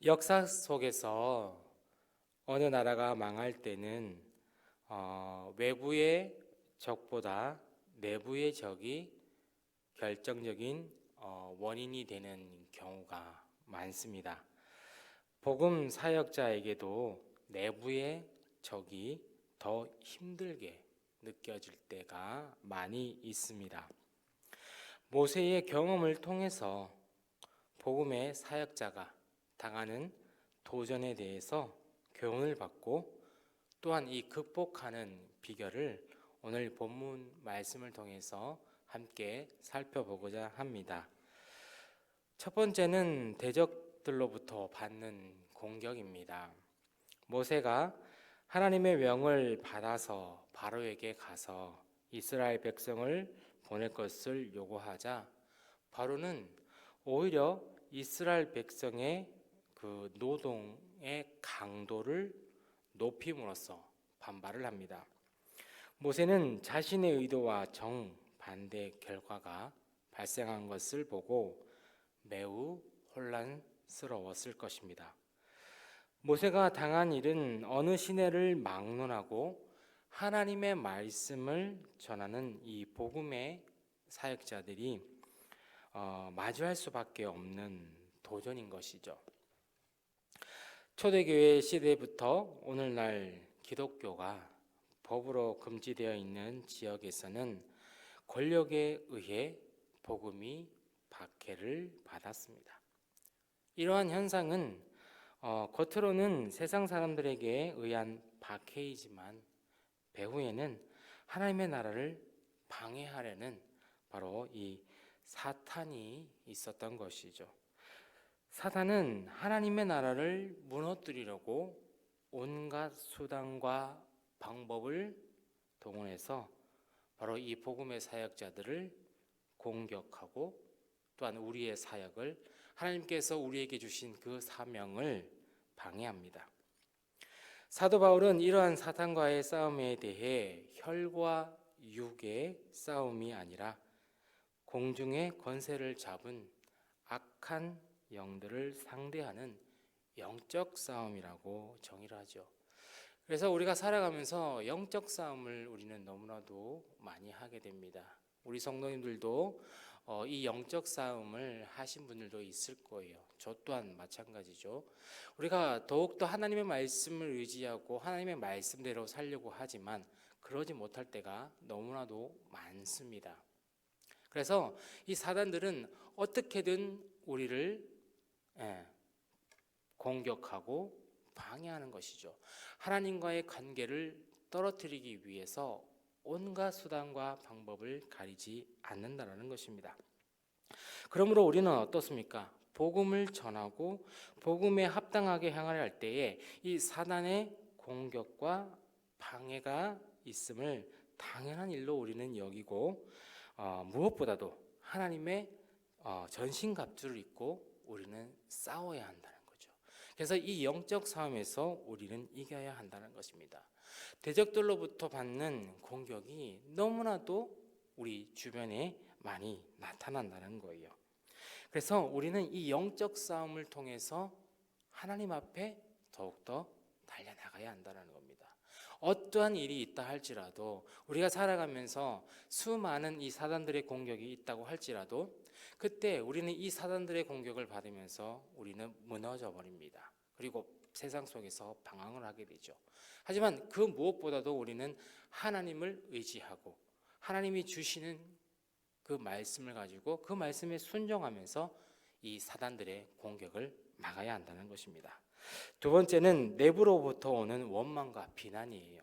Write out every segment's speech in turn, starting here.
역사 속에서 어느 나라가 망할 때는 외부의 적보다 내부의 적이 결정적인 원인이 되는 경우가 많습니다. 복음 사역자에게도 내부의 적이 더 힘들게 느껴질 때가 많이 있습니다. 모세의 경험을 통해서 복음의 사역자가 당하는 도전에 대해서 교훈을 받고 또한 이 극복하는 비결을 오늘 본문 말씀을 통해서 함께 살펴보고자 합니다. 첫 번째는 대적들로부터 받는 공격입니다. 모세가 하나님의 명을 받아서 바로에게 가서 이스라엘 백성을 보낼 것을 요구하자 바로는 오히려 이스라엘 백성의 그 노동의 강도를 높임으로써 반발을 합니다. 모세는 자신의 의도와 정반대 결과가 발생한 것을 보고 매우 혼란스러웠을 것입니다. 모세가 당한 일은 어느 시내를 막론하고 하나님의 말씀을 전하는 이 복음의 사역자들이 마주할 수밖에 없는 도전인 것이죠. 초대교회 시대부터 오늘날 기독교가 법으로 금지되어 있는 지역에서는 권력에 의해 복음이 박해를 받았습니다. 이러한 현상은 겉으로는 세상 사람들에게 의한 박해이지만 배후에는 하나님의 나라를 방해하려는 바로 이 사탄이 있었던 것이죠. 사탄은 하나님의 나라를 무너뜨리려고 온갖 수단과 방법을 동원해서 바로 이 복음의 사역자들을 공격하고 또한 우리의 사역을 하나님께서 우리에게 주신 그 사명을 방해합니다. 사도 바울은 이러한 사탄과의 싸움에 대해 혈과 육의 싸움이 아니라 공중의 권세를 잡은 악한 영들을 상대하는 영적 싸움이라고 정의를 하죠. 그래서 우리가 살아가면서 영적 싸움을 우리는 너무나도 많이 하게 됩니다. 우리 성도님들도 이 영적 싸움을 하신 분들도 있을 거예요. 저 또한 마찬가지죠. 우리가 더욱더 하나님의 말씀을 의지하고 하나님의 말씀대로 살려고 하지만 그러지 못할 때가 너무나도 많습니다. 그래서 이 사단들은 어떻게든 우리를 공격하고 방해하는 것이죠. 하나님과의 관계를 떨어뜨리기 위해서 온갖 수단과 방법을 가리지 않는다라는 것입니다. 그러므로 우리는 어떻습니까? 복음을 전하고 복음에 합당하게 행하려 할 때에 이 사단의 공격과 방해가 있음을 당연한 일로 우리는 여기고 무엇보다도 하나님의 전신갑주를 입고 우리는 싸워야 한다는 거죠. 그래서 이 영적 싸움에서 우리는 이겨야 한다는 것입니다. 대적들로부터 받는 공격이 너무나도 우리 주변에 많이 나타난다는 거예요. 그래서 우리는 이 영적 싸움을 통해서 하나님 앞에 더욱더 달려나가야 한다는 겁니다. 어떠한 일이 있다 할지라도 우리가 살아가면서 수많은 이 사단들의 공격이 있다고 할지라도 그때 우리는 이 사단들의 공격을 받으면서 우리는 무너져 버립니다. 그리고 세상 속에서 방황을 하게 되죠. 하지만 그 무엇보다도 우리는 하나님을 의지하고 하나님이 주시는 그 말씀을 가지고 그 말씀에 순종하면서 이 사단들의 공격을 막아야 한다는 것입니다. 두 번째는 내부로부터 오는 원망과 비난이에요.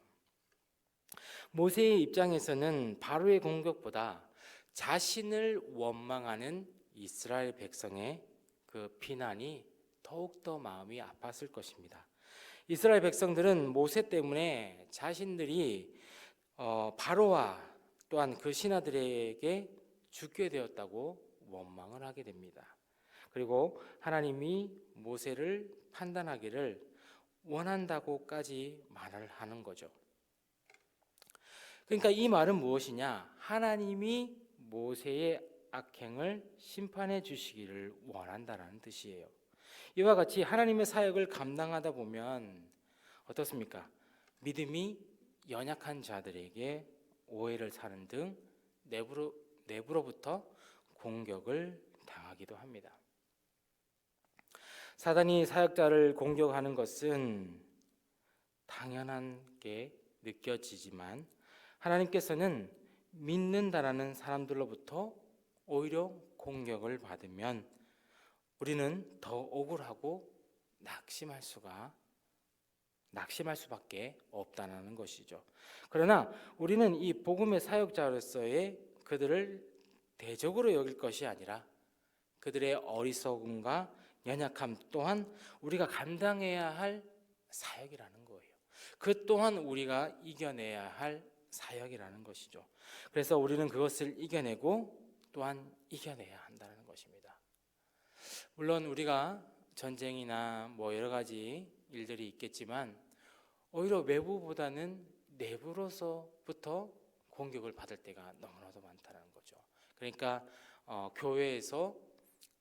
모세의 입장에서는 바로의 공격보다 자신을 원망하는 이스라엘 백성의 그 비난이 더욱더 마음이 아팠을 것입니다. 이스라엘 백성들은 모세 때문에 자신들이 바로와 또한 그 신하들에게 죽게 되었다고 원망을 하게 됩니다. 그리고 하나님이 모세를 판단하기를 원한다고까지 말을 하는 거죠. 그러니까 이 말은 무엇이냐? 하나님이 모세의 악행을 심판해 주시기를 원한다라는 뜻이에요. 이와 같이 하나님의 사역을 감당하다 보면 어떻습니까? 믿음이 연약한 자들에게 오해를 사는 등 내부로부터 공격을 당하기도 합니다. 사단이 사역자를 공격하는 것은 당연하게 느껴지지만 하나님께서는 믿는다라는 사람들로부터 오히려 공격을 받으면 우리는 더 억울하고 낙심할 수밖에 없다는 것이죠. 그러나 우리는 이 복음의 사역자로서의 그들을 대적으로 여길 것이 아니라 그들의 어리석음과 연약함 또한 우리가 감당해야 할 사역이라는 거예요. 그 또한 우리가 이겨내야 할 사역이라는 것이죠. 그래서 우리는 그것을 이겨내고 또한 이겨내야 한다는 것입니다. 물론 우리가 전쟁이나 여러 가지 일들이 있겠지만 오히려 외부보다는 내부로서부터 공격을 받을 때가 너무나도 많다는 거죠. 그러니까 교회에서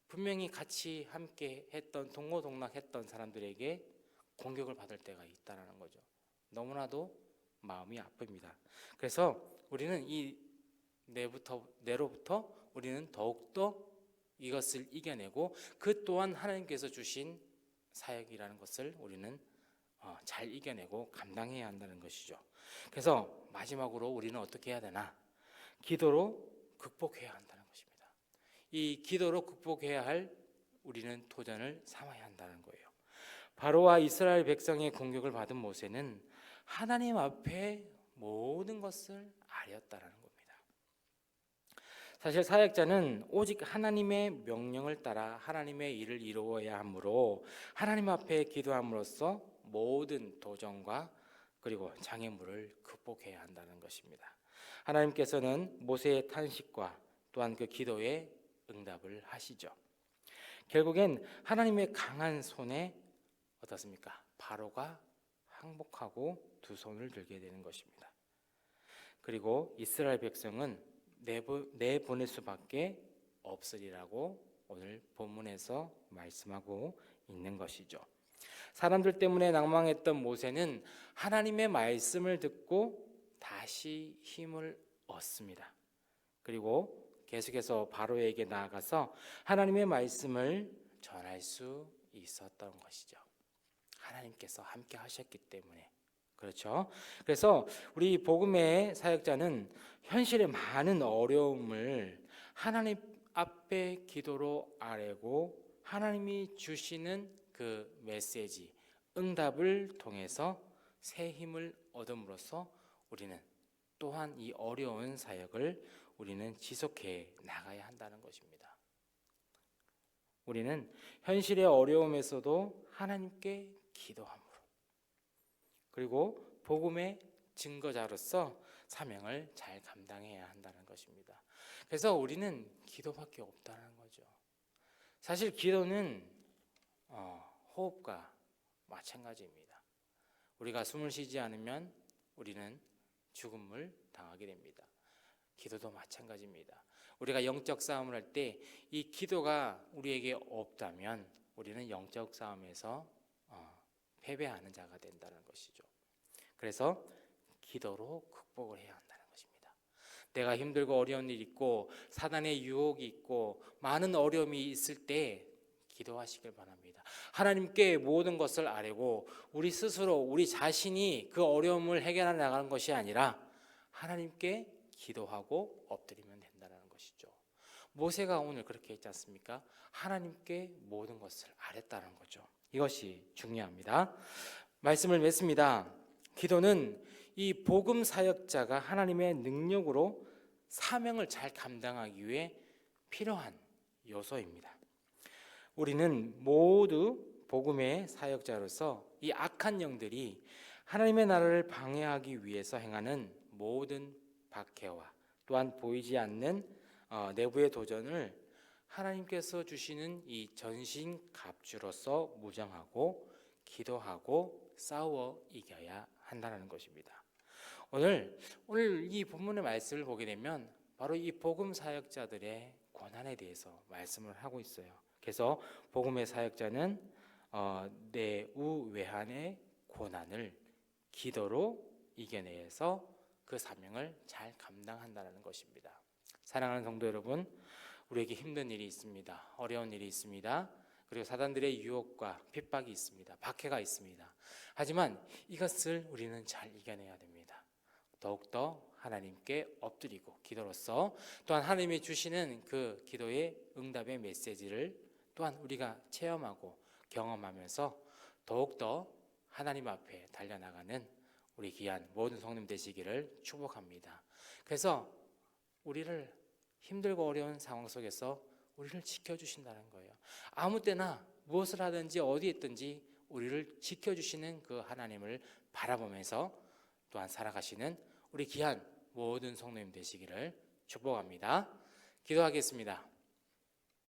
분명히 같이 함께 했던 동고동락했던 사람들에게 공격을 받을 때가 있다는 거죠. 너무나도 마음이 아픕니다. 그래서 우리는 이 내로부터 우리는 더욱더 이것을 이겨내고 그 또한 하나님께서 주신 사역이라는 것을 우리는 잘 이겨내고 감당해야 한다는 것이죠. 그래서 마지막으로 우리는 어떻게 해야 되나? 기도로 극복해야 한다는 것입니다. 이 기도로 극복해야 할 우리는 도전을 삼아야 한다는 거예요. 바로와 이스라엘 백성의 공격을 받은 모세는 하나님 앞에 모든 것을 아뢰었다라는 겁니다. 사실 사역자는 오직 하나님의 명령을 따라 하나님의 일을 이루어야 하므로 하나님 앞에 기도함으로써 모든 도전과 그리고 장애물을 극복해야 한다는 것입니다. 하나님께서는 모세의 탄식과 또한 그 기도에 응답을 하시죠. 결국엔 하나님의 강한 손에 어떻습니까? 바로가 항복하고 두 손을 들게 되는 것입니다. 그리고 이스라엘 백성은 내보낼 수밖에 없으리라고 오늘 본문에서 말씀하고 있는 것이죠. 사람들 때문에 낭망했던 모세는 하나님의 말씀을 듣고 다시 힘을 얻습니다. 그리고 계속해서 바로에게 나아가서 하나님의 말씀을 전할 수 있었던 것이죠. 하나님께서 함께 하셨기 때문에 그렇죠. 그래서 우리 복음의 사역자는 현실의 많은 어려움을 하나님 앞에 기도로 아뢰고 하나님이 주시는 그 메시지, 응답을 통해서 새 힘을 얻음으로써 우리는 또한 이 어려운 사역을 우리는 지속해 나가야 한다는 것입니다. 우리는 현실의 어려움에서도 하나님께 기도함으로 그리고 복음의 증거자로서 사명을 잘 감당해야 한다는 것입니다. 그래서 우리는 기도밖에 없다는 거죠. 사실 기도는 호흡과 마찬가지입니다. 우리가 숨을 쉬지 않으면 우리는 죽음을 당하게 됩니다. 기도도 마찬가지입니다. 우리가 영적 싸움을 할 때 이 기도가 우리에게 없다면 우리는 영적 싸움에서 패배하는 자가 된다는 것이죠. 그래서 기도로 극복을 해야 한다는 것입니다. 내가 힘들고 어려운 일이 있고 사단의 유혹이 있고 많은 어려움이 있을 때 기도하시길 바랍니다. 하나님께 모든 것을 아뢰고 우리 스스로 우리 자신이 그 어려움을 해결해 나가는 것이 아니라 하나님께 기도하고 엎드리면 된다는 것이죠. 모세가 오늘 그렇게 했지 않습니까? 하나님께 모든 것을 아뢰었다는 거죠. 이것이 중요합니다. 말씀을 맺습니다. 기도는 이 복음 사역자가 하나님의 능력으로 사명을 잘 감당하기 위해 필요한 요소입니다. 우리는 모두 복음의 사역자로서 이 악한 영들이 하나님의 나라를 방해하기 위해서 행하는 모든 박해와 또한 보이지 않는 내부의 도전을 하나님께서 주시는 이 전신갑주로서 무장하고 기도하고 싸워 이겨야 한다는 것입니다. 오늘 이 본문의 말씀을 보게 되면 바로 이 복음 사역자들의 고난에 대해서 말씀을 하고 있어요. 그래서 복음의 사역자는 내우외환의 고난을 기도로 이겨내서 그 사명을 잘 감당한다는 것입니다. 사랑하는 성도 여러분, 우리에게 힘든 일이 있습니다. 어려운 일이 있습니다. 그리고 사단들의 유혹과 핍박이 있습니다. 박해가 있습니다. 하지만 이것을 우리는 잘 이겨내야 됩니다. 더욱더 하나님께 엎드리고 기도로서 또한 하나님이 주시는 그 기도의 응답의 메시지를 또한 우리가 체험하고 경험하면서 더욱더 하나님 앞에 달려나가는 우리 귀한 모든 성도님 되시기를 축복합니다. 그래서 우리를 힘들고 어려운 상황 속에서 우리를 지켜주신다는 거예요. 아무 때나 무엇을 하든지 어디에 있든지 우리를 지켜주시는 그 하나님을 바라보면서 또한 살아가시는 우리 귀한 모든 성도님 되시기를 축복합니다. 기도하겠습니다.